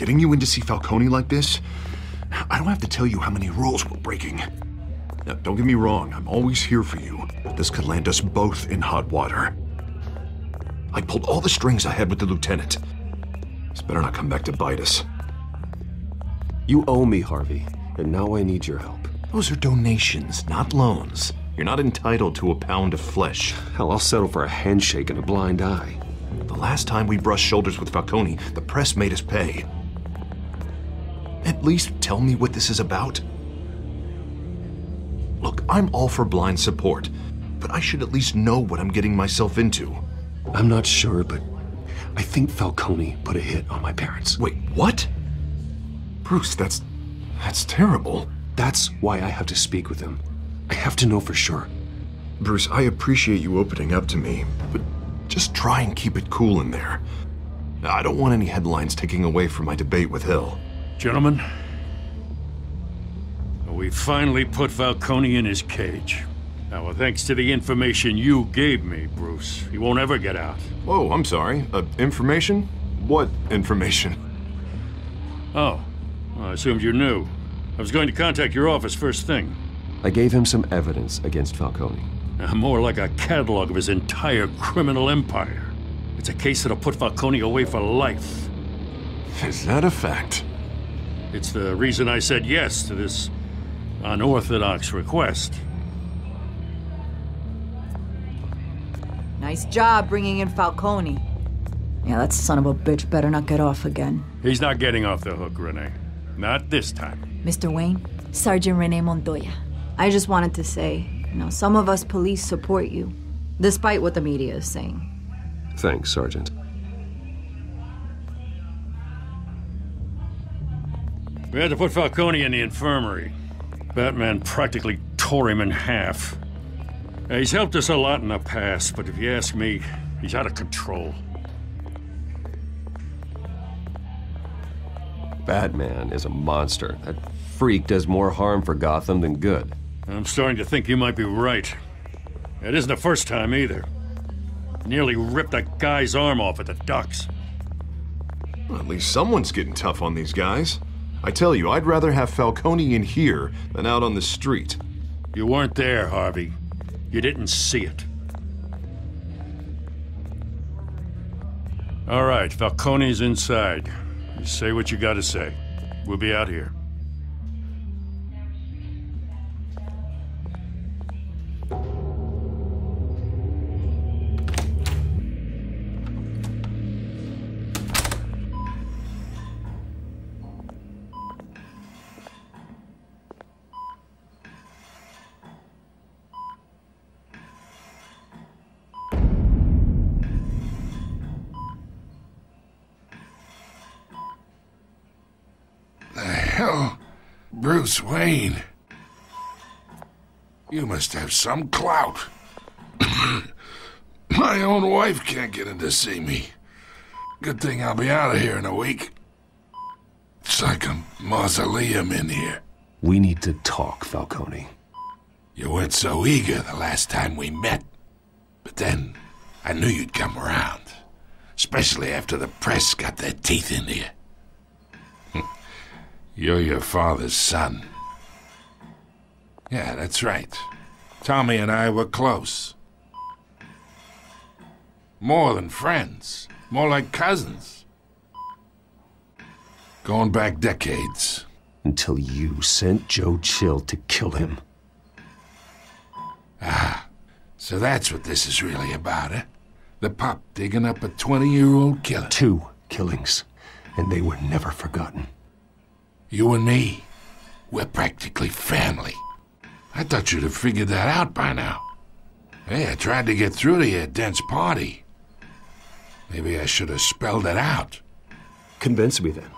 Getting you in to see Falcone like this? I don't have to tell you how many rules we're breaking. Now, don't get me wrong, I'm always here for you, but this could land us both in hot water. I pulled all the strings I had with the lieutenant. This better not come back to bite us. You owe me, Harvey, and now I need your help. Those are donations, not loans. You're not entitled to a pound of flesh. Hell, I'll settle for a handshake and a blind eye. The last time we brushed shoulders with Falcone, the press made us pay. At least tell me what this is about. Look, I'm all for blind support, but I should at least know what I'm getting myself into. I'm not sure, but I think Falcone put a hit on my parents. Wait, what? Bruce, that's terrible. That's why I have to speak with him. I have to know for sure. Bruce, I appreciate you opening up to me, but just try and keep it cool in there. I don't want any headlines taking away from my debate with Hill. Gentlemen, we finally put Falcone in his cage. Now, thanks to the information you gave me, Bruce, he won't ever get out. Whoa, I'm sorry. Information? What information? Oh, well, I assumed you knew. I was going to contact your office first thing. I gave him some evidence against Falcone. More like a catalog of his entire criminal empire. It's a case that'll put Falcone away for life. Is that a fact? It's the reason I said yes to this unorthodox request. Nice job bringing in Falcone. Yeah, that son of a bitch better not get off again. He's not getting off the hook, Renee. Not this time. Mr. Wayne, Sergeant Renee Montoya. I just wanted to say, some of us police support you, despite what the media is saying. Thanks, Sergeant. We had to put Falcone in the infirmary. Batman practically tore him in half. He's helped us a lot in the past, but if you ask me, he's out of control. Batman is a monster. That freak does more harm for Gotham than good. I'm starting to think you might be right. It isn't the first time either. Nearly ripped a guy's arm off at the docks. Well, at least someone's getting tough on these guys. I tell you, I'd rather have Falcone in here than out on the street. You weren't there, Harvey. You didn't see it. All right, Falcone's inside. You say what you gotta say. We'll be out here. Bruce Wayne. You must have some clout. My own wife can't get in to see me. Good thing I'll be out of here in a week. It's like a mausoleum in here. We need to talk, Falcone. You weren't so eager the last time we met. But then, I knew you'd come around. Especially after the press got their teeth into you. You're your father's son. Yeah, that's right. Tommy and I were close. More than friends. More like cousins. Going back decades. Until you sent Joe Chill to kill him. Ah, so that's what this is really about, eh? The pup digging up a 20-year-old killer. 2 killings, and they were never forgotten. You and me, we're practically family. I thought you'd have figured that out by now. Hey, I tried to get through to you at Dent's party. Maybe I should have spelled it out. Convince me then.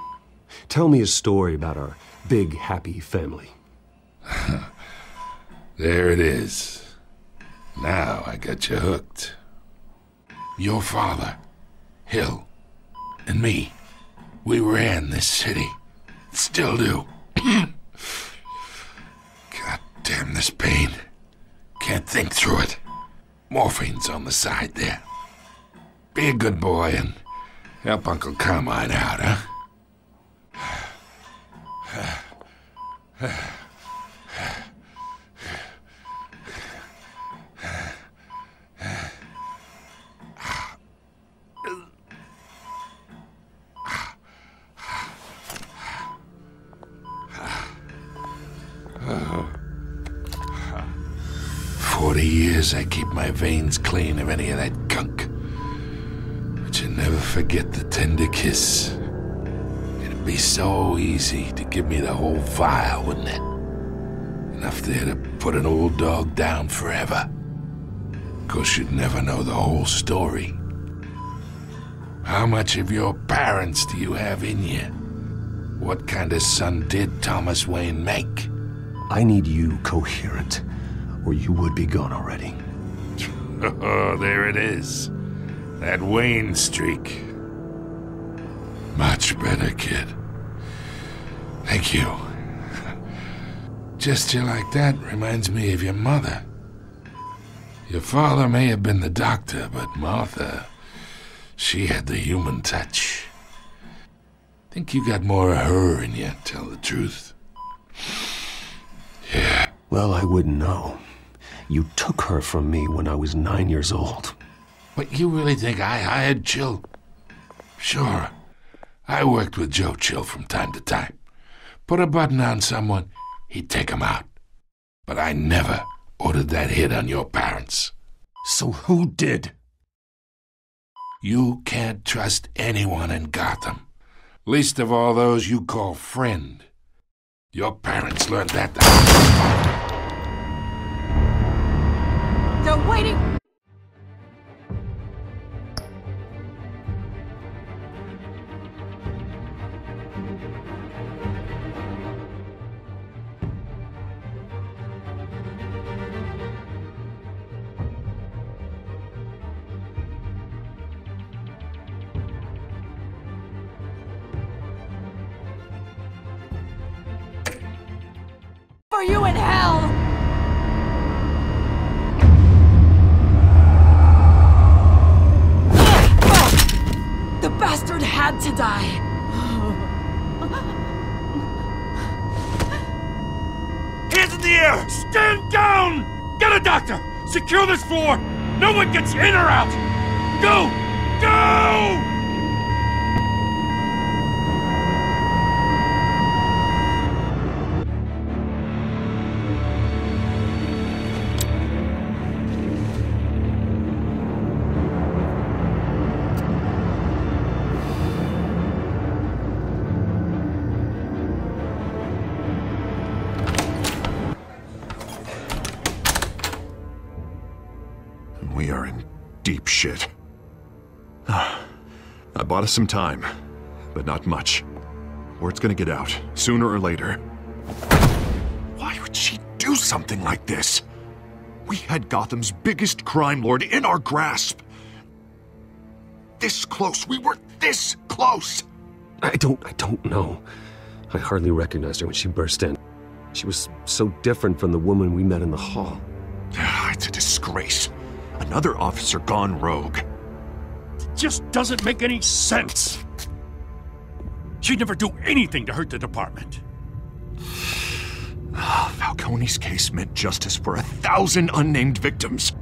Tell me a story about our big, happy family. There it is. Now I got you hooked. Your father, Hill, and me, we ran this city. Still do. God damn this pain. Can't think through it. Morphine's on the side there. Be a good boy and help Uncle Carmine out, huh? I keep my veins clean of any of that gunk. But you never forget the tender kiss. It'd be so easy to give me the whole vial, wouldn't it? Enough there to put an old dog down forever. 'Course you'd never know the whole story. How much of your parents do you have in you? What kind of son did Thomas Wayne make? I need you coherent, or you would be gone already. Oh, there it is. That Wayne streak. Much better, kid. Thank you. Gesture like that reminds me of your mother. Your father may have been the doctor, but Martha, she had the human touch. Think you got more of her in you, tell the truth. Yeah. Well, I wouldn't know. You took her from me when I was 9 years old. What, you really think I hired Chill? Sure. I worked with Joe Chill from time to time. Put a button on someone, he'd take him out. But I never ordered that hit on your parents. So who did? You can't trust anyone in Gotham. Least of all those you call friend. Your parents learned that. They're waiting! For you in hell! The bastard had to die! Hands in the air! Stand down! Get a doctor! Secure this floor! No one gets in or out! Go! Go! We are in deep shit. I bought us some time, but not much. Word's gonna get out, sooner or later. Why would she do something like this? We had Gotham's biggest crime lord in our grasp. This close, we were this close! I don't know. I hardly recognized her when she burst in. She was so different from the woman we met in the hall. It's a disgrace. Another officer gone rogue. It just doesn't make any sense. She'd never do anything to hurt the department. Falcone's case meant justice for 1,000 unnamed victims.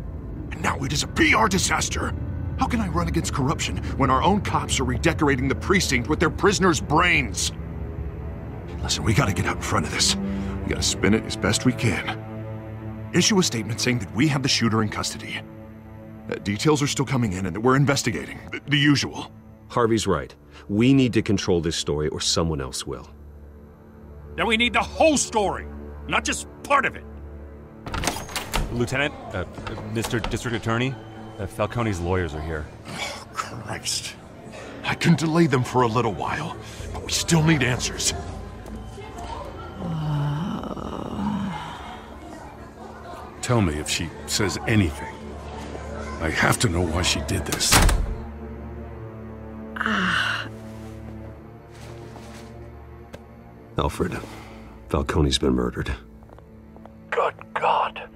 And now it is a PR disaster. How can I run against corruption when our own cops are redecorating the precinct with their prisoners' brains? Listen, we gotta get out in front of this. We gotta spin it as best we can. Issue a statement saying that we have the shooter in custody. Details are still coming in and that we're investigating. The usual. Harvey's right. We need to control this story or someone else will. Then we need the whole story, not just part of it. Lieutenant, Mr. District Attorney, Falcone's lawyers are here. Oh, Christ. I can delay them for a little while, but we still need answers. Tell me if she says anything. I have to know why she did this. Alfred, Falcone's been murdered. Good God.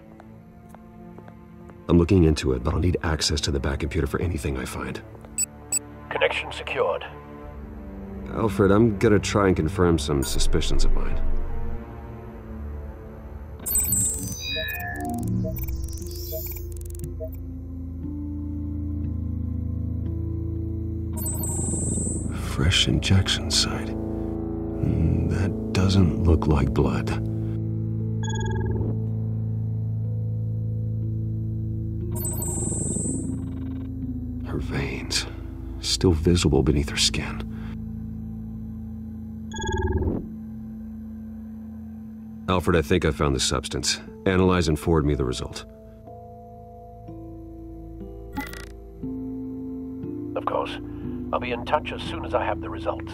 I'm looking into it, but I'll need access to the back computer for anything I find. Connection secured. Alfred, I'm gonna try and confirm some suspicions of mine. Fresh injection site. That doesn't look like blood. Her veins, still visible beneath her skin. Alfred, I think I found the substance. Analyze and forward me the result. Of course. I'll be in touch as soon as I have the results.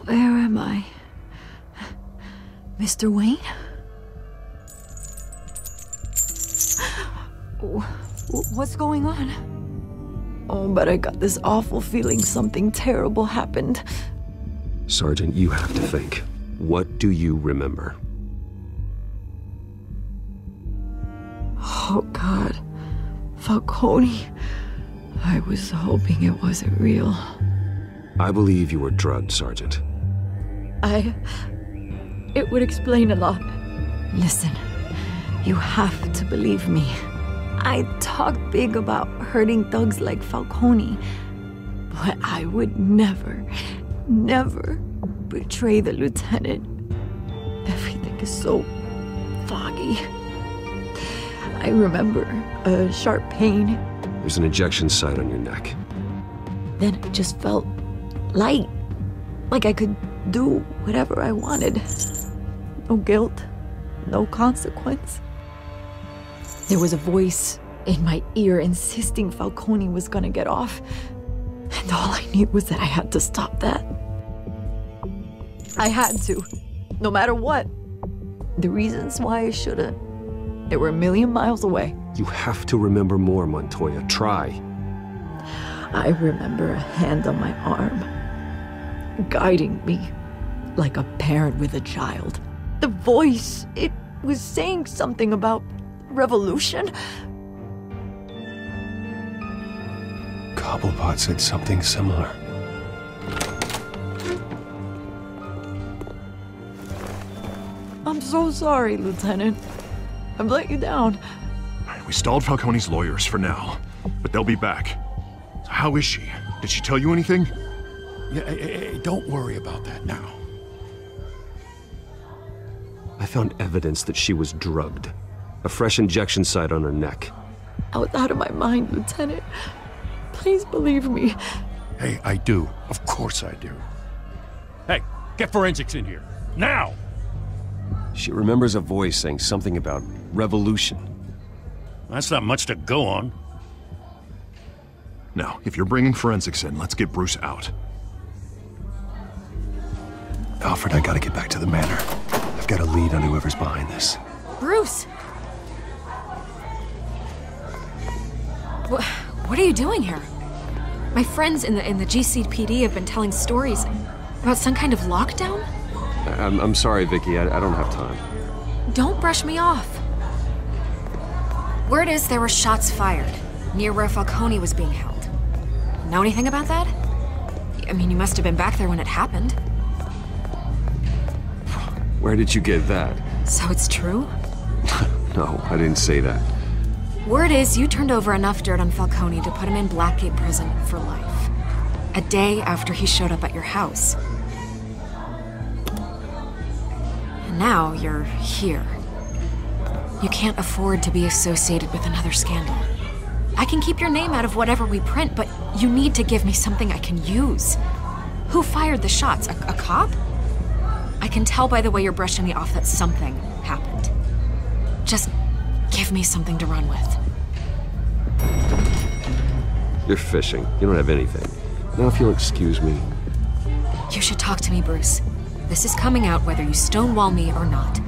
Where am I? Mr. Wayne? What's going on? Oh, but I got this awful feeling something terrible happened. Sergeant, you have to think. What do you remember? Oh, God. Falcone. I was hoping it wasn't real. I believe you were drugged, Sergeant. It would explain a lot. Listen, you have to believe me. I talk big about hurting thugs like Falcone, but I would never betray the lieutenant. Everything is so foggy. I remember a sharp pain. There's an injection site on your neck. Then it just felt light, like I could do whatever I wanted. No guilt, no consequence. There was a voice in my ear insisting Falcone was gonna get off, and all I knew was that I had to stop that. I had to, no matter what. The reasons why I shouldn't, they were a million miles away. You have to remember more, Montoya. Try. I remember a hand on my arm, guiding me like a parent with a child. The voice, it was saying something about revolution. Cobblepot said something similar. I'm so sorry, Lieutenant. I've let you down. We stalled Falcone's lawyers for now, but they'll be back. So how is she? Did she tell you anything? Yeah, hey, don't worry about that now. I found evidence that she was drugged. A fresh injection site on her neck. I was out of my mind, Lieutenant. Please believe me. Hey, I do. Of course I do. Hey, get forensics in here. Now! She remembers a voice saying something about revolution. That's not much to go on. Now, if you're bringing forensics in, let's get Bruce out. Alfred, I gotta get back to the manor. I've got a lead on whoever's behind this. Bruce! What are you doing here? My friends in the GCPD have been telling stories about some kind of lockdown? I'm sorry, Vicky. I don't have time. Don't brush me off. Word is there were shots fired near where Falcone was being held. Know anything about that? I mean, you must have been back there when it happened. Where did you get that? So it's true? No, I didn't say that. Word is you turned over enough dirt on Falcone to put him in Blackgate Prison for life. A day after he showed up at your house. And now you're here. You can't afford to be associated with another scandal. I can keep your name out of whatever we print, but you need to give me something I can use. Who fired the shots? A cop? I can tell by the way you're brushing me off that something happened. Just give me something to run with. You're fishing. You don't have anything. Now if you'll excuse me. You should talk to me, Bruce. This is coming out whether you stonewall me or not.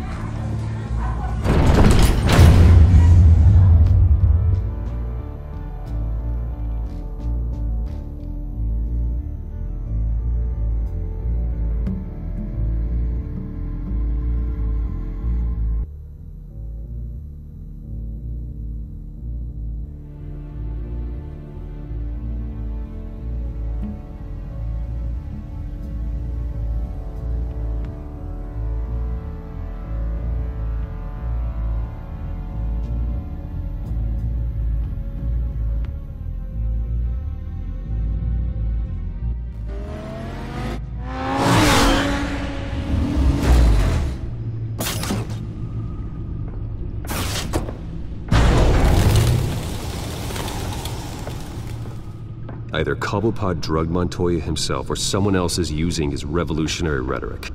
Either Cobblepot drugged Montoya himself, or someone else is using his revolutionary rhetoric.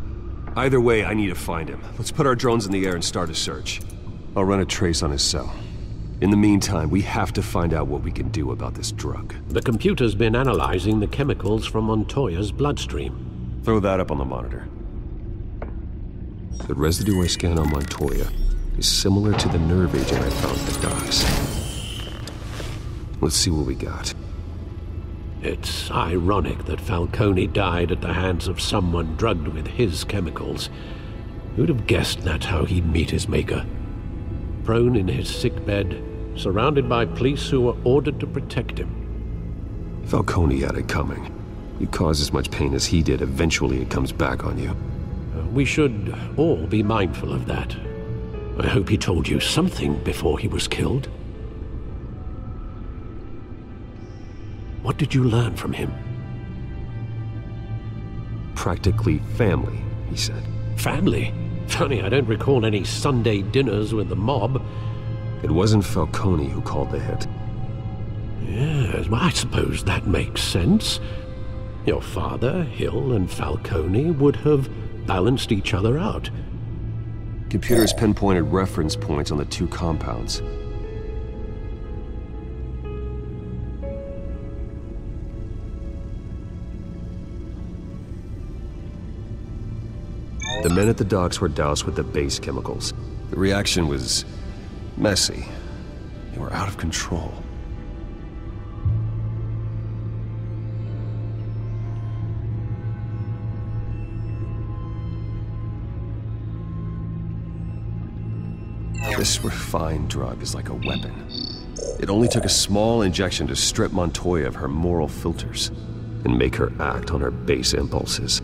Either way, I need to find him. Let's put our drones in the air and start a search. I'll run a trace on his cell. In the meantime, we have to find out what we can do about this drug. The computer's been analyzing the chemicals from Montoya's bloodstream. Throw that up on the monitor. The residue I scan on Montoya is similar to the nerve agent I found at the docks. Let's see what we got. It's ironic that Falcone died at the hands of someone drugged with his chemicals. Who'd have guessed that's how he'd meet his maker? Prone in his sickbed, surrounded by police who were ordered to protect him. Falcone had it coming. You cause as much pain as he did, eventually it comes back on you. We should all be mindful of that. I hope he told you something before he was killed. What did you learn from him? Practically family, he said. Family? Funny, I don't recall any Sunday dinners with the mob. It wasn't Falcone who called the hit. Yes, well, I suppose that makes sense. Your father, Hill, and Falcone would have balanced each other out. Computers pinpointed reference points on the two compounds. The men at the docks were doused with the base chemicals. The reaction was messy. They were out of control. This refined drug is like a weapon. It only took a small injection to strip Montoya of her moral filters and make her act on her base impulses.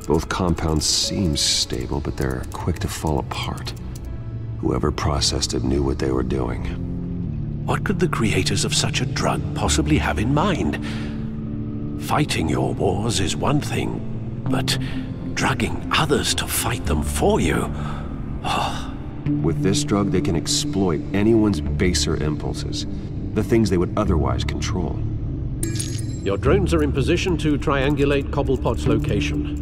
Both compounds seem stable, but they're quick to fall apart. Whoever processed it knew what they were doing. What could the creators of such a drug possibly have in mind? Fighting your wars is one thing, but drugging others to fight them for you? Oh. With this drug, they can exploit anyone's baser impulses, the things they would otherwise control. Your drones are in position to triangulate Cobblepot's location.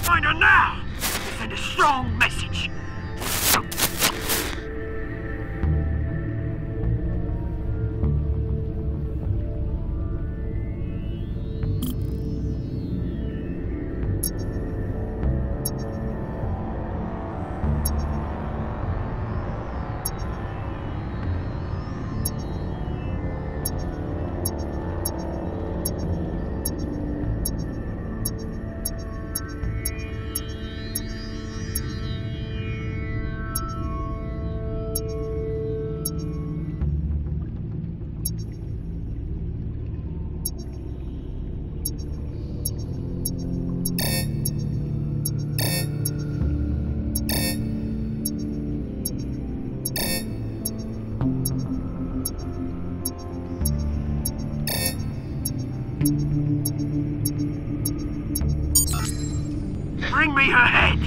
Find her now! Send a strong message! Bring me her head!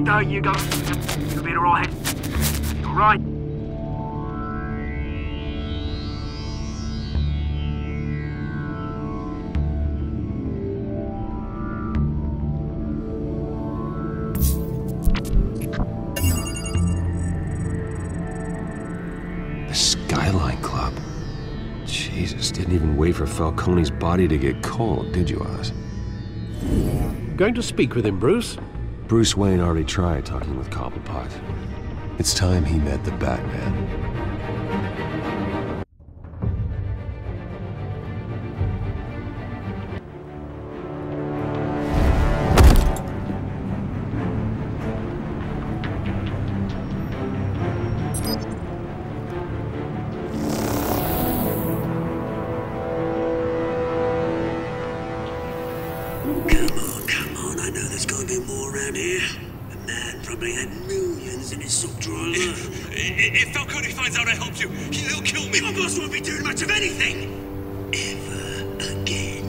alright though, you go. You'll be alright. Alright. The Skyline Club. Jesus, didn't even wait for Falcone's body to get cold, did you, Oz? Going to speak with him, Bruce? Bruce Wayne already tried talking with Cobblepot. It's time he met the Batman. Come on, I know there's gonna be more around here. The man probably had millions in his sock drawer alone. If Falcone finds out I helped you, he'll kill me. Your boss won't be doing much of anything! Ever again.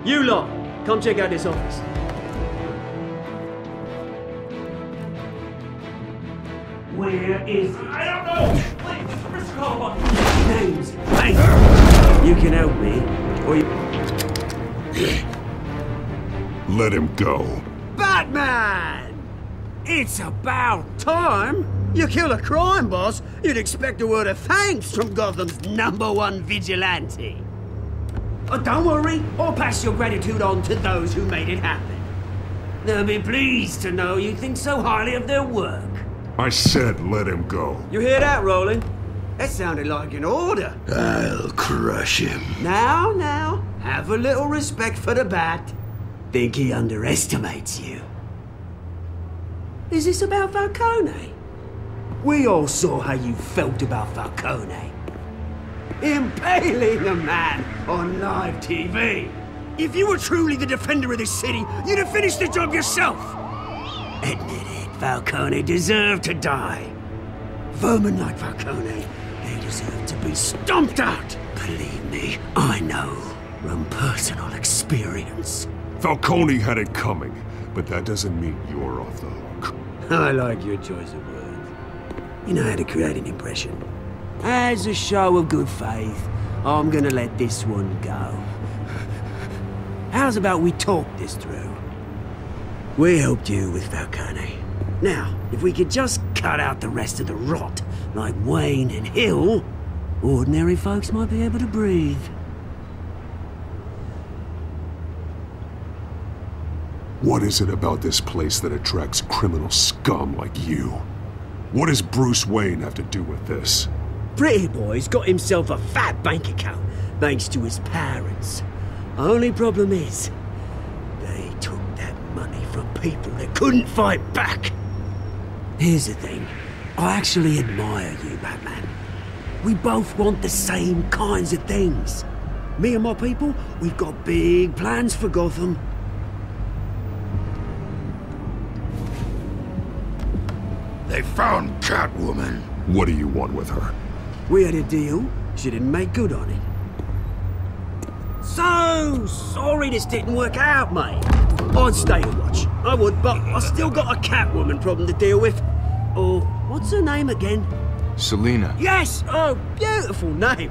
You lot, come check out this office. Where is it? I don't know. Please, Mr. Cobblepot. Names. Hey! You can help me, or you... Let him go. Batman! It's about time! You kill a crime boss, you'd expect a word of thanks from Gotham's #1 vigilante. Oh, don't worry, I'll pass your gratitude on to those who made it happen. They'll be pleased to know you think so highly of their work. I said let him go. You hear that, Roland? That sounded like an order. I'll crush him. Now, have a little respect for the Bat. Think he underestimates you. Is this about Falcone? We all saw how you felt about Falcone. Impaling a man on live TV. If you were truly the defender of this city, you'd have finished the job yourself. Admit it, Falcone deserved to die. Vermin like Falcone, they deserve to be stomped out. Believe me, I know from personal experience. Falcone had it coming, but that doesn't mean you're off the hook. I like your choice of words. You know how to create an impression. As a show of good faith, I'm gonna let this one go. How's about we talk this through? We helped you with Falcone. Now, if we could just cut out the rest of the rot, like Wayne and Hill, ordinary folks might be able to breathe. What is it about this place that attracts criminal scum like you? What does Bruce Wayne have to do with this? Pretty Boy's got himself a fat bank account, thanks to his parents. Only problem is, they took that money from people that couldn't fight back. Here's the thing, I actually admire you, Batman. We both want the same kinds of things. Me and my people, we've got big plans for Gotham. They found Catwoman. What do you want with her? We had a deal, she didn't make good on it. So sorry this didn't work out, mate. I'd stay and watch, I would, but I still got a Catwoman problem to deal with. Oh, what's her name again? Selina. Yes! Oh, beautiful name.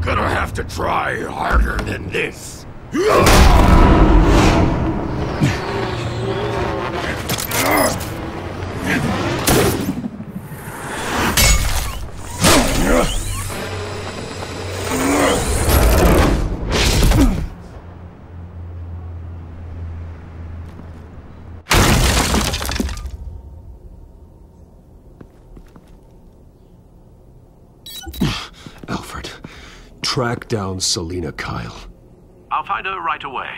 Gonna have to try harder than this. track down Selina Kyle. I'll find her right away.